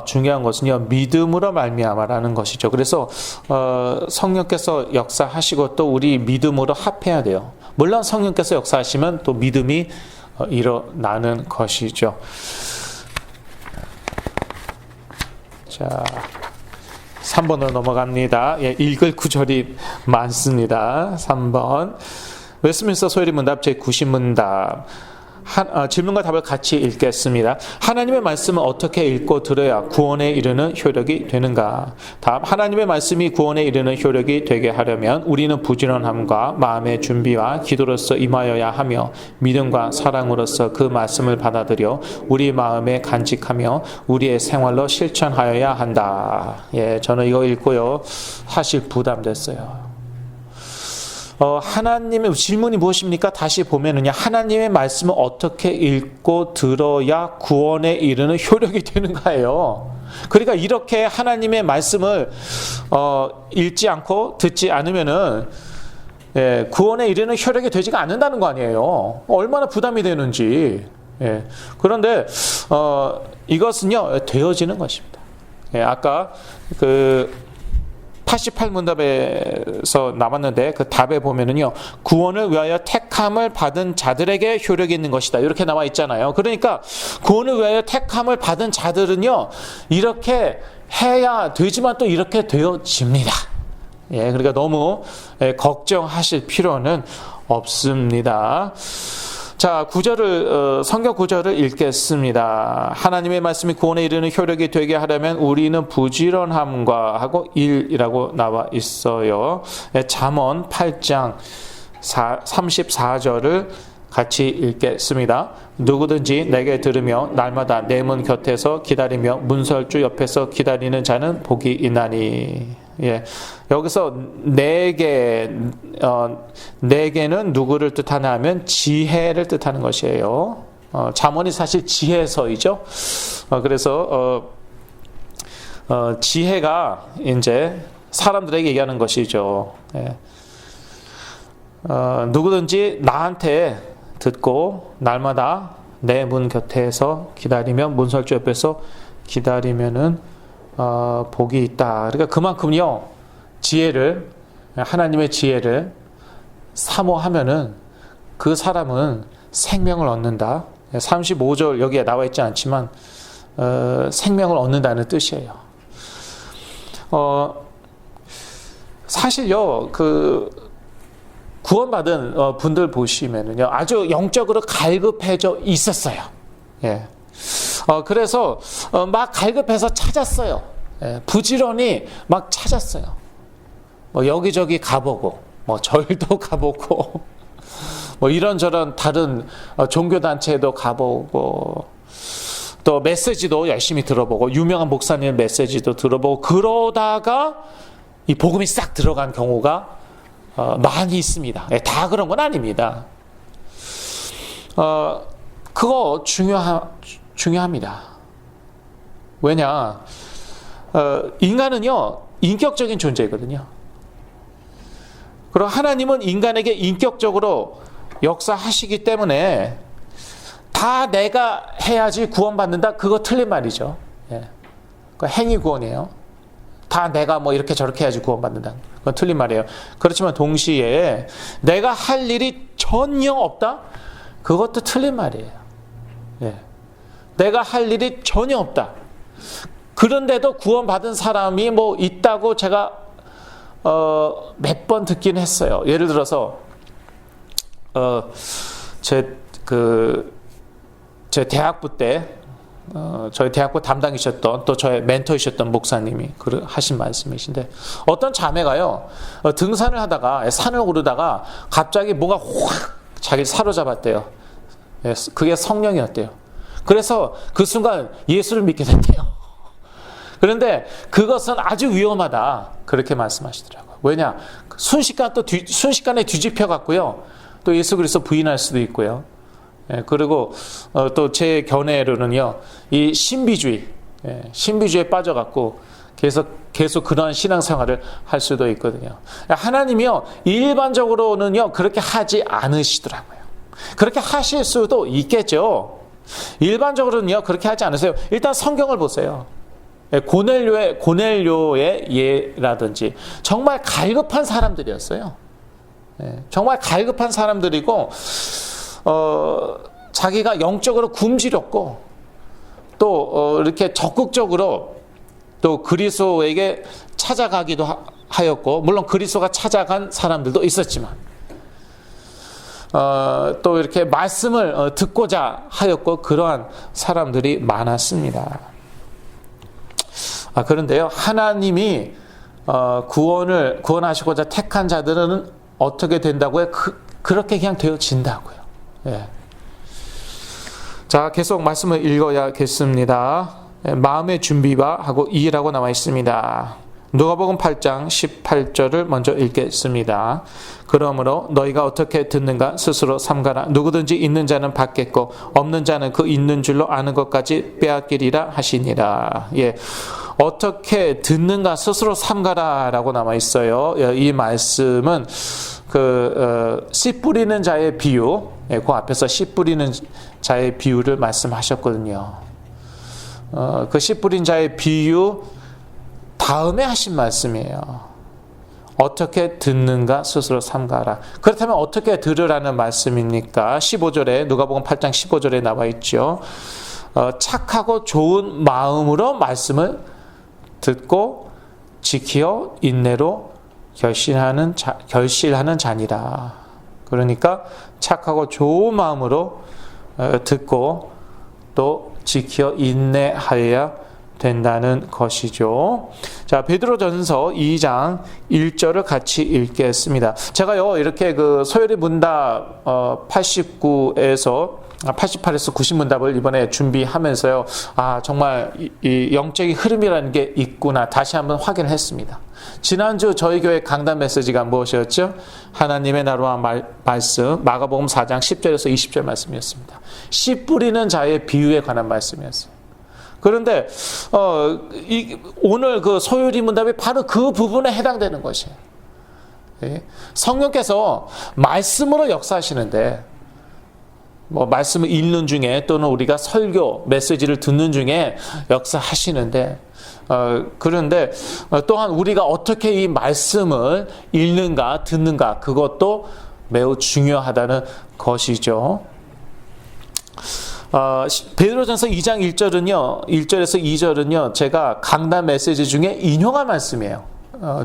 중요한 것은요, 믿음으로 말미암아라는 것이죠. 그래서 성령께서 역사하시고 또 우리 믿음으로 합해야 돼요. 물론 성령께서 역사하시면 또 믿음이 일어나는 것이죠. 자, 3번으로 넘어갑니다. 읽을 구절이 많습니다. 3번. 웨스민스터 소요리 문답 제90문답. 질문과 답을 같이 읽겠습니다. 하나님의 말씀은 어떻게 읽고 들어야 구원에 이르는 효력이 되는가? 답. 하나님의 말씀이 구원에 이르는 효력이 되게 하려면 우리는 부지런함과 마음의 준비와 기도로서 임하여야 하며 믿음과 사랑으로서 그 말씀을 받아들여 우리 마음에 간직하며 우리의 생활로 실천하여야 한다. 저는 이거 읽고요, 사실 부담됐어요. 하나님의 질문이 무엇입니까? 다시 보면은요, 하나님의 말씀을 어떻게 읽고 들어야 구원에 이르는 효력이 되는가예요. 그러니까 이렇게 하나님의 말씀을 읽지 않고 듣지 않으면은 구원에 이르는 효력이 되지가 않는다는 거 아니에요. 얼마나 부담이 되는지. 예. 그런데 이것은요 되어지는 것입니다. 예. 아까 그 88문답에서 나왔는데 그 답에 보면은요 구원을 위하여 택함을 받은 자들에게 효력이 있는 것이다 이렇게 나와 있잖아요. 그러니까 구원을 위하여 택함을 받은 자들은요 이렇게 해야 되지만 또 이렇게 되어집니다. 예, 그러니까 너무 걱정하실 필요는 없습니다. 자, 성경 구절을 읽겠습니다. 하나님의 말씀이 구원에 이르는 효력이 되게 하려면 우리는 부지런함과 하고 일이라고 나와 있어요. 잠언 8장 34절을 같이 읽겠습니다. 누구든지 내게 들으며 날마다 내 문 곁에서 기다리며 문설주 옆에서 기다리는 자는 복이 있나니. 예. 여기서 내게는 누구를 뜻하냐 하면 지혜를 뜻하는 것이에요. 잠언이 사실 지혜서이죠. 그래서 지혜가 이제 사람들에게 얘기하는 것이죠. 예. 누구든지 나한테 듣고 날마다 내 문 곁에서 기다리며 문설주 옆에서 기다리면은 복이 있다. 그러니까 그만큼요 하나님의 지혜를 사모하면은 그 사람은 생명을 얻는다. 35절 여기에 나와 있지 않지만 생명을 얻는다는 뜻이에요. 사실요 구원받은 분들 보시면은요 아주 영적으로 갈급해져 있었어요. 예. 그래서 막 갈급해서 찾았어요. 예. 부지런히 막 찾았어요. 뭐 여기저기 가보고, 뭐 절도 가보고, 뭐 이런저런 다른 종교 단체도 가보고, 또 메시지도 열심히 들어보고, 유명한 목사님 메시지도 들어보고, 그러다가 이 복음이 싹 들어간 경우가 많이 있습니다. 예, 다 그런 건 아닙니다. 그거 중요합니다. 왜냐, 인간은요 인격적인 존재거든요. 그리고 하나님은 인간에게 인격적으로 역사하시기 때문에 다 내가 해야지 구원받는다, 그거 틀린 말이죠. 예. 그 행위 구원이에요. 다 내가 뭐 이렇게 저렇게 해야지 구원받는다, 그건 틀린 말이에요. 그렇지만 동시에 내가 할 일이 전혀 없다, 그것도 틀린 말이에요. 예. 내가 할 일이 전혀 없다. 그런데도 구원받은 사람이 뭐 있다고 제가 몇 번 듣긴 했어요. 예를 들어서 제 대학부 때 저희 대학부 담당이셨던 또 저의 멘토이셨던 목사님이 하신 말씀이신데, 어떤 자매가요 등산을 하다가 산을 오르다가 갑자기 뭐가 확 자기를 사로잡았대요. 그게 성령이었대요. 그래서 그 순간 예수를 믿게 됐대요. 그런데 그것은 아주 위험하다, 그렇게 말씀하시더라고요. 왜냐, 순식간에 뒤집혀 갖고요 또 예수 그리스도 부인할 수도 있고요. 그리고 또 제 견해로는요 이 신비주의에 빠져갖고 계속 그런 신앙생활을 할 수도 있거든요. 하나님이요 일반적으로는요 그렇게 하지 않으시더라고요. 그렇게 하실 수도 있겠죠. 일반적으로는요 그렇게 하지 않으세요. 일단 성경을 보세요. 고넬료의 예라든지 정말 갈급한 사람들이었어요. 정말 갈급한 사람들이고 자기가 영적으로 굶주렸고 또 이렇게 적극적으로 또 그리스도에게 찾아가기도 하였고, 물론 그리스도가 찾아간 사람들도 있었지만 또 이렇게 말씀을 듣고자 하였고, 그러한 사람들이 많았습니다. 그런데요 하나님이 구원하시고자 택한 자들은 어떻게 된다고요? 그렇게 그냥 되어진다고요. 예. 자, 계속 말씀을 읽어야겠습니다. 마음의 준비와 하고 이라고 나와 있습니다. 누가복음 8장 18절을 먼저 읽겠습니다. 그러므로 너희가 어떻게 듣는가 스스로 삼가라. 누구든지 있는 자는 받겠고 없는 자는 그 있는 줄로 아는 것까지 빼앗기리라 하시니라. 예. 어떻게 듣는가 스스로 삼가라 라고 나와 있어요. 이 말씀은 씨 뿌리는 자의 비유, 그 앞에서 씨 뿌리는 자의 비유를 말씀하셨거든요. 그 씨 뿌린 자의 비유 다음에 하신 말씀이에요. 어떻게 듣는가 스스로 삼가라. 그렇다면 어떻게 들으라는 말씀입니까? 15절에 누가복음 8장 15절에 나와 있죠. 착하고 좋은 마음으로 말씀을 듣고 지키어 인내로 결실하는 자니라. 그러니까 착하고 좋은 마음으로 듣고 또 지키어 인내하여야 된다는 것이죠. 자, 베드로전서 2장 1절을 같이 읽겠습니다. 제가요, 이렇게 소요리 문답 88에서 90 문답을 이번에 준비하면서요, 정말 이 영적인 흐름이라는 게 있구나 다시 한번 확인했습니다. 지난주 저희 교회 강단 메시지가 무엇이었죠? 하나님의 나라와 말씀, 마가복음 4장 10절에서 20절 말씀이었습니다. 씨 뿌리는 자의 비유에 관한 말씀이었어요. 그런데 오늘 소요리 문답이 바로 그 부분에 해당되는 것이에요. 성령께서 말씀으로 역사하시는데, 말씀을 읽는 중에 또는 우리가 설교 메시지를 듣는 중에 역사하시는데, 그런데 또한 우리가 어떻게 이 말씀을 읽는가 듣는가, 그것도 매우 중요하다는 것이죠. 베드로전서 2장 1절에서 2절은요, 제가 강단 메시지 중에 인용한 말씀이에요.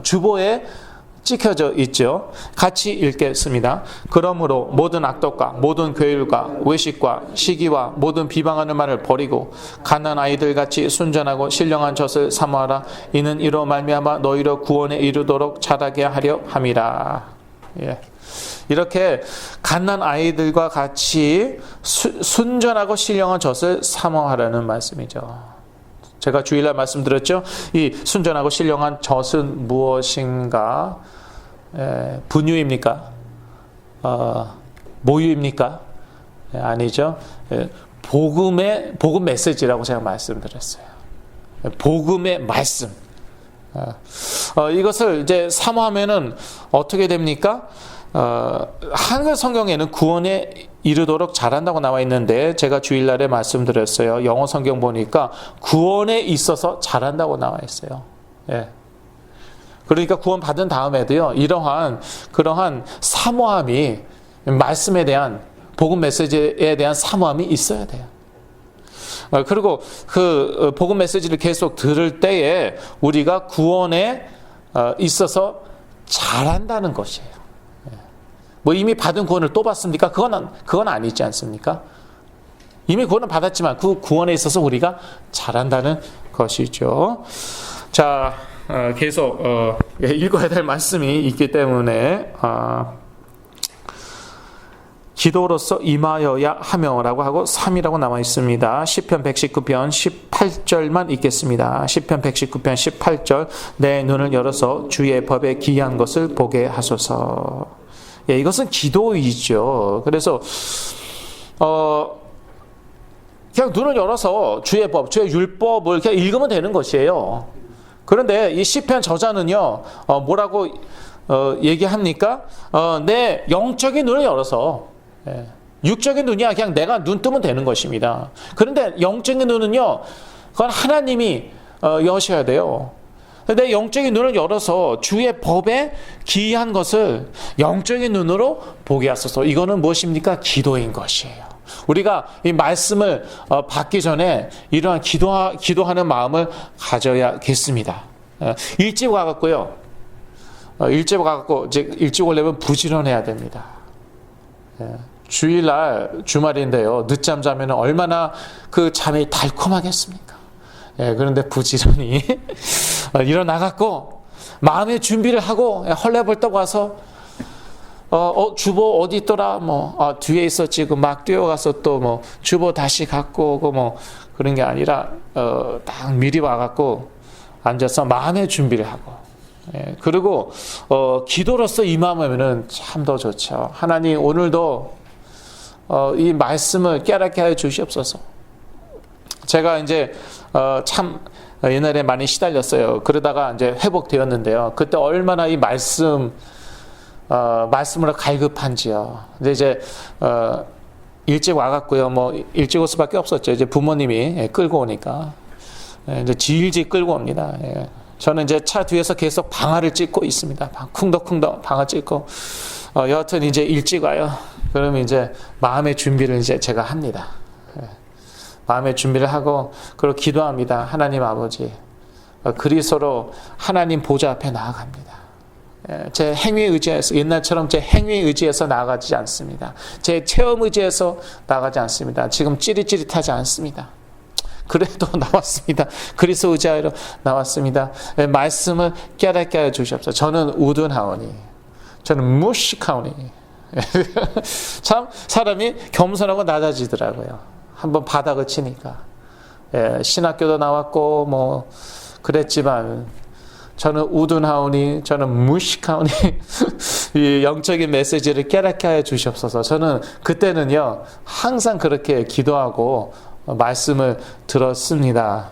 주보에 찍혀져 있죠. 같이 읽겠습니다. 그러므로 모든 악독과 모든 괴율과 외식과 시기와 모든 비방하는 말을 버리고 갓난 아이들 같이 순전하고 신령한 젖을 사모하라. 이는 이로 말미암아 너희로 구원에 이르도록 자라게 하려 함이라. 예. 이렇게 갓난 아이들과 같이 순전하고 신령한 젖을 사모하라는 말씀이죠. 제가 주일날 말씀드렸죠. 이 순전하고 신령한 젖은 무엇인가? 분유입니까? 모유입니까? 아니죠. 복음 메시지라고 제가 말씀드렸어요. 복음의 말씀. 이것을 이제 사모하면은 어떻게 됩니까? 한글 성경에는 구원에 이르도록 잘한다고 나와 있는데, 제가 주일날에 말씀드렸어요. 영어 성경 보니까 구원에 있어서 잘한다고 나와 있어요. 예. 그러니까 구원 받은 다음에도요, 그러한 사모함이, 말씀에 대한, 복음 메시지에 대한 사모함이 있어야 돼요. 그리고 복음 메시지를 계속 들을 때에 우리가 구원에 있어서 잘한다는 것이에요. 이미 받은 구원을 또 받습니까? 그건 아니지 않습니까? 이미 구원을 받았지만 그 구원에 있어서 우리가 잘한다는 것이죠. 자, 계속 읽어야 될 말씀이 있기 때문에 기도로서 임하여야 하며라고 하고 3이라고 나와 있습니다. 시편 119편 18절만 읽겠습니다. 시편 119편 18절 내 눈을 열어서 주의 법에 기이한 것을 보게 하소서. 예, 이것은 기도이죠. 그래서 그냥 눈을 열어서 주의 법, 주의 율법을 그냥 읽으면 되는 것이에요. 그런데 이 시편 저자는요, 뭐라고 얘기합니까? 내 영적인 눈을 열어서, 육적인 눈이야 그냥 내가 눈 뜨면 되는 것입니다. 그런데 영적인 눈은요, 그건 하나님이 여셔야 돼요. 내 영적인 눈을 열어서 주의 법에 기이한 것을 영적인 눈으로 보게 하소서. 이거는 무엇입니까? 기도인 것이에요. 우리가 이 말씀을 받기 전에 이러한 기도하는 마음을 가져야겠습니다. 일찍 와갖고요. 일찍 와갖고 이제 일찍 오려면 부지런해야 됩니다. 주일날 주말인데요. 늦잠 자면 얼마나 그 잠이 달콤하겠습니까? 그런데 부지런히 일어나갖고 마음의 준비를 하고 헐레벌떡 와서 주보 어디 있더라? 뒤에 있었지. 막 뛰어가서 또 주보 다시 갖고 오고 그런 게 아니라 딱 미리 와갖고 앉아서 마음의 준비를 하고, 그리고 기도로서 임하면은 참 더 좋죠. 하나님 오늘도 이 말씀을 깨닫게 하여 주시옵소서. 제가 이제 참 옛날에 많이 시달렸어요. 그러다가 이제 회복되었는데요. 그때 얼마나 이 말씀 말씀으로 갈급한지요. 근데 이제 일찍 와갖고요. 뭐 일찍 올 수밖에 없었죠. 이제 부모님이 끌고 오니까 이제 질질 끌고 옵니다. 저는 이제 차 뒤에서 계속 방아를 찍고 있습니다. 쿵덕쿵덕 방아 찍고 여하튼 이제 일찍 와요. 그러면 이제 마음의 준비를 이제 제가 합니다. 마음의 준비를 하고 그리고 기도합니다. 하나님 아버지, 그리스도로 하나님 보좌 앞에 나아갑니다. 제 행위에 의지해서, 옛날처럼 제 행위에 의지해서 나아가지 않습니다. 제 체험 의지해서 나아가지 않습니다. 지금 찌릿찌릿하지 않습니다. 그래도 나왔습니다. 그리스도 의지하여 나왔습니다. 말씀을 깨닫게 하여 주시옵소서. 저는 우둔하오니, 저는 무식하오니. 참 사람이 겸손하고 낮아지더라고요. 한번 바닥을 치니까. 신학교도 나왔고 뭐 그랬지만 저는 우둔하오니, 저는 무식하오니. 이 영적인 메시지를 깨닫게 하여 주시옵소서. 저는 그때는요 항상 그렇게 기도하고 말씀을 들었습니다.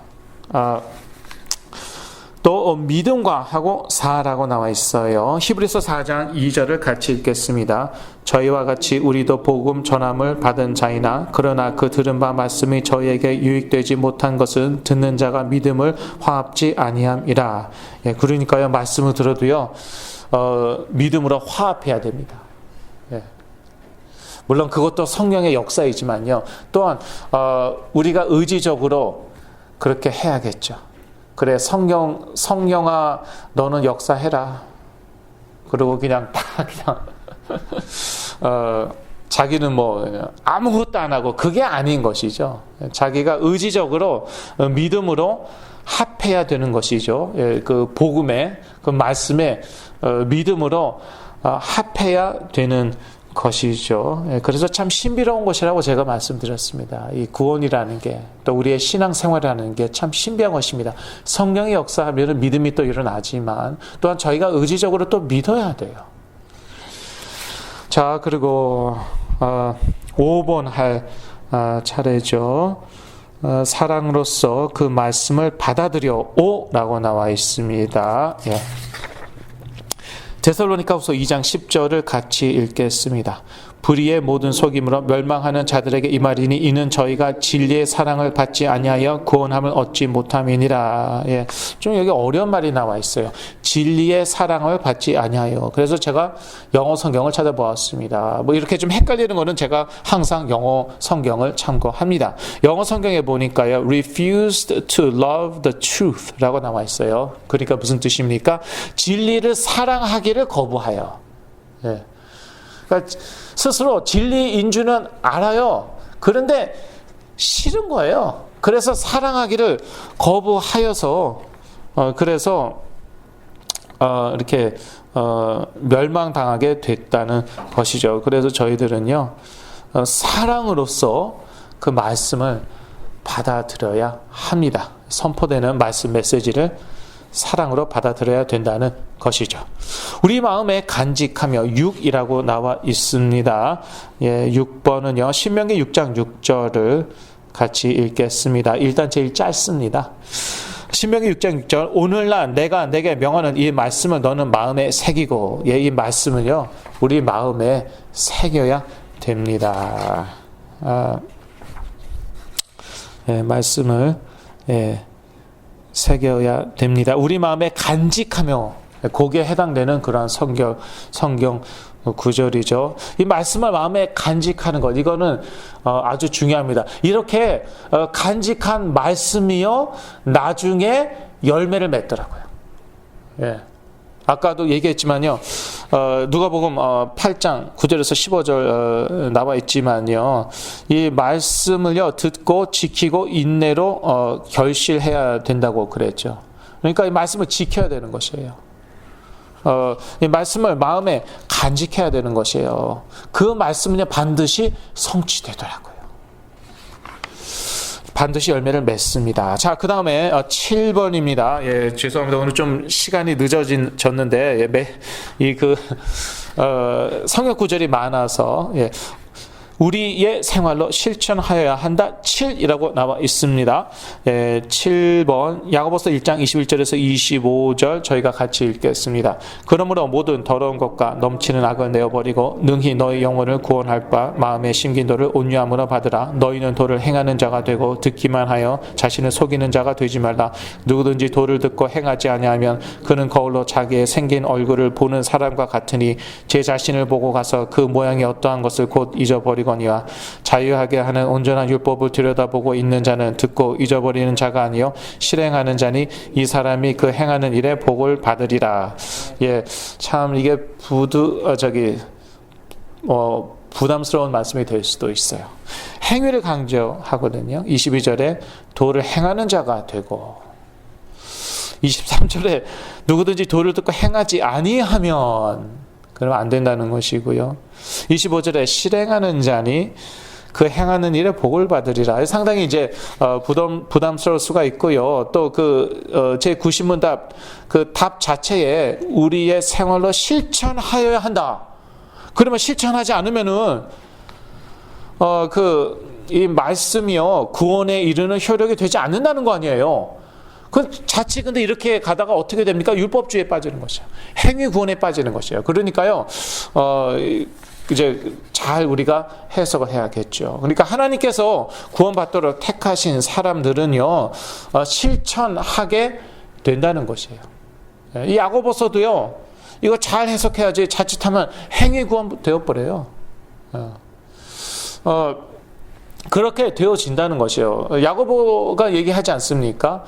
또 믿음과 하고 사라고 나와 있어요. 히브리서 4장 2절을 같이 읽겠습니다. 저희와 같이 우리도 복음 전함을 받은 자이나 그러나 그 들은 바 말씀이 저희에게 유익되지 못한 것은 듣는 자가 믿음을 화합지 아니함이라. 그러니까요 말씀을 들어도요 믿음으로 화합해야 됩니다. 물론 그것도 성령의 역사이지만요. 또한 우리가 의지적으로 그렇게 해야겠죠. 그래 성령아 너는 역사해라. 그리고 그냥 자기는 뭐 아무것도 안 하고 그게 아닌 것이죠. 자기가 의지적으로 믿음으로 합해야 되는 것이죠. 그 복음에 그 말씀에 믿음으로 합해야 되는 것이죠. 그래서 참 신비로운 것이라고 제가 말씀드렸습니다. 이 구원이라는 게, 또 우리의 신앙생활이라는 게 참 신비한 것입니다. 성령의 역사하면 믿음이 또 일어나지만 또한 저희가 의지적으로 또 믿어야 돼요. 자, 그리고 5번 할 차례죠. 사랑으로서 그 말씀을 받아들여 오라고 나와 있습니다. 예. 데살로니가후서 2장 10절을 같이 읽겠습니다. 불의의 모든 속임으로 멸망하는 자들에게 이 말이니 이는 저희가 진리의 사랑을 받지 아니하여 구원함을 얻지 못함이니라. 예, 좀 여기 어려운 말이 나와 있어요. 진리의 사랑을 받지 아니하여. 그래서 제가 영어 성경을 찾아보았습니다. 뭐 이렇게 좀 헷갈리는 거는 제가 항상 영어 성경을 참고합니다. 영어 성경에 보니까요, refused to love the truth라고 나와 있어요. 그러니까 무슨 뜻입니까? 진리를 사랑하기를 거부하여. 예. 그러니까 스스로 진리인 줄은 알아요. 그런데 싫은 거예요. 그래서 사랑하기를 거부하여서 그래서 이렇게 멸망당하게 됐다는 것이죠. 그래서 저희들은요 사랑으로서 그 말씀을 받아들여야 합니다. 선포되는 말씀 메시지를 사랑으로 받아들여야 된다는 것이죠. 우리 마음에 간직하며 6이라고 나와 있습니다. 예, 6번은요. 신명기 6장 6절을 같이 읽겠습니다. 일단 제일 짧습니다. 신명기 6장 6절 오늘날 내가 내게 명하는 이 말씀을 너는 마음에 새기고 예, 이 말씀을요. 우리 마음에 새겨야 됩니다. 예, 말씀을 새겨야 됩니다. 우리 마음에 간직하며 거기에 해당되는 그러한 성경 구절이죠. 이 말씀을 마음에 간직하는 것 이거는 아주 중요합니다. 이렇게 간직한 말씀이요 나중에 열매를 맺더라고요. 예. 아까도 얘기했지만요. 누가복음 8장 9절에서 15절 나와 있지만요. 이 말씀을요 듣고 지키고 인내로 결실해야 된다고 그랬죠. 그러니까 이 말씀을 지켜야 되는 것이에요. 이 말씀을 마음에 간직해야 되는 것이에요. 그 말씀은요 반드시 성취되더라고요. 반드시 열매를 맺습니다. 자, 그 다음에 7번입니다. 예, 죄송합니다. 오늘 좀 시간이 늦어졌는데, 성경 구절이 많아서, 예. 우리의 생활로 실천하여야 한다. 7이라고 나와 있습니다. 7번 야고보서 1장 21절에서 25절 저희가 같이 읽겠습니다. 그러므로 모든 더러운 것과 넘치는 악을 내어버리고 능히 너희 영혼을 구원할 바 마음에 심긴 도를 온유함으로 받으라. 너희는 도를 행하는 자가 되고 듣기만 하여 자신을 속이는 자가 되지 말라. 누구든지 도를 듣고 행하지 아니하면 그는 거울로 자기의 생긴 얼굴을 보는 사람과 같으니 제 자신을 보고 가서 그 모양이 어떠한 것을 곧 잊어버리고 거니와 자유하게 하는 온전한 율법을 들여다보고 있는 자는 듣고 잊어버리는 자가 아니요 실행하는 자니 이 사람이 그 행하는 일에 복을 받으리라. 예, 참 이게 부담스러운 말씀이 될 수도 있어요. 행위를 강조하거든요. 22절에 도를 행하는 자가 되고 23절에 누구든지 도를 듣고 행하지 아니하면 그러면 안 된다는 것이고요. 25절에 실행하는 자니 그 행하는 일에 복을 받으리라. 상당히 이제 부담스러울 수가 있고요. 또 제 90문답 그 답 자체에 우리의 생활로 실천하여야 한다. 그러면 실천하지 않으면은 이 말씀이요 구원에 이르는 효력이 되지 않는다는 거 아니에요. 그 자칫 근데 이렇게 가다가 어떻게 됩니까? 율법주의에 빠지는 것이죠. 행위 구원에 빠지는 것이에요. 그러니까요, 이제 잘 우리가 해석을 해야겠죠. 그러니까 하나님께서 구원받도록 택하신 사람들은요, 실천하게 된다는 것이에요. 이 야고보서도요, 이거 잘 해석해야지 자칫하면 행위 구원 되어버려요. 그렇게 되어진다는 것이에요. 야고보가 얘기하지 않습니까?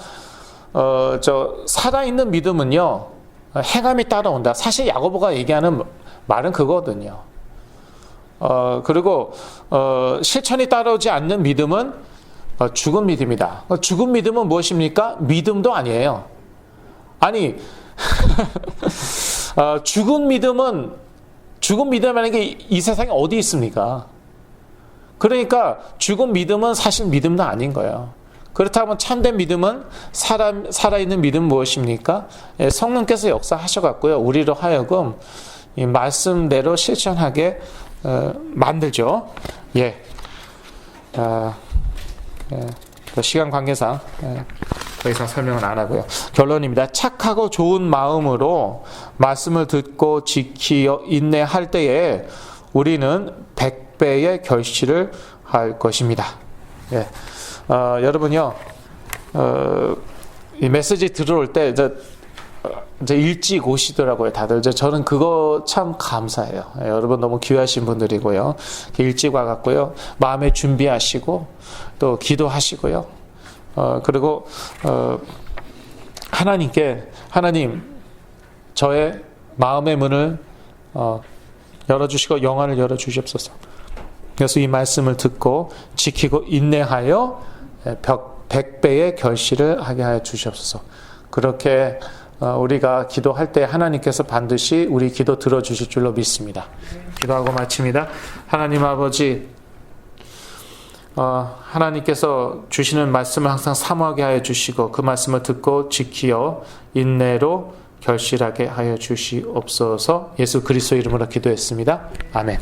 살아있는 믿음은요, 행함이 따라온다. 사실 야고보가 얘기하는 말은 그거거든요. 그리고, 실천이 따라오지 않는 믿음은 죽은 믿음이다. 죽은 믿음은 무엇입니까? 믿음도 아니에요. 아니, 죽은 믿음이라는 게 이 세상에 어디 있습니까? 그러니까 죽은 믿음은 사실 믿음도 아닌 거예요. 그렇다면 참된 믿음은 살아있는 믿음은 무엇입니까? 성령께서 역사하셔갖고요. 우리로 하여금 이 말씀대로 실천하게 만들죠. 시간 관계상 더 이상 설명은 안 하고요. 결론입니다. 착하고 좋은 마음으로 말씀을 듣고 지키어 인내할 때에 우리는 100배의 결실을 할 것입니다. 여러분요, 이 메시지 들어올 때 이제 일찍 오시더라고요, 다들. 저는 그거 참 감사해요. 여러분 너무 귀하신 분들이고요. 일찍 와갖고요, 마음에 준비하시고 또 기도하시고요. 그리고 하나님 저의 마음의 문을 열어주시고 영안을 열어주시옵소서. 그래서 이 말씀을 듣고 지키고 인내하여 100배의 결실을 하게 하여 주시옵소서. 그렇게 우리가 기도할 때 하나님께서 반드시 우리 기도 들어주실 줄로 믿습니다. 기도하고 마칩니다. 하나님 아버지, 하나님께서 주시는 말씀을 항상 사모하게 하여 주시고 그 말씀을 듣고 지키어 인내로 결실하게 하여 주시옵소서. 예수 그리스도 이름으로 기도했습니다. 아멘.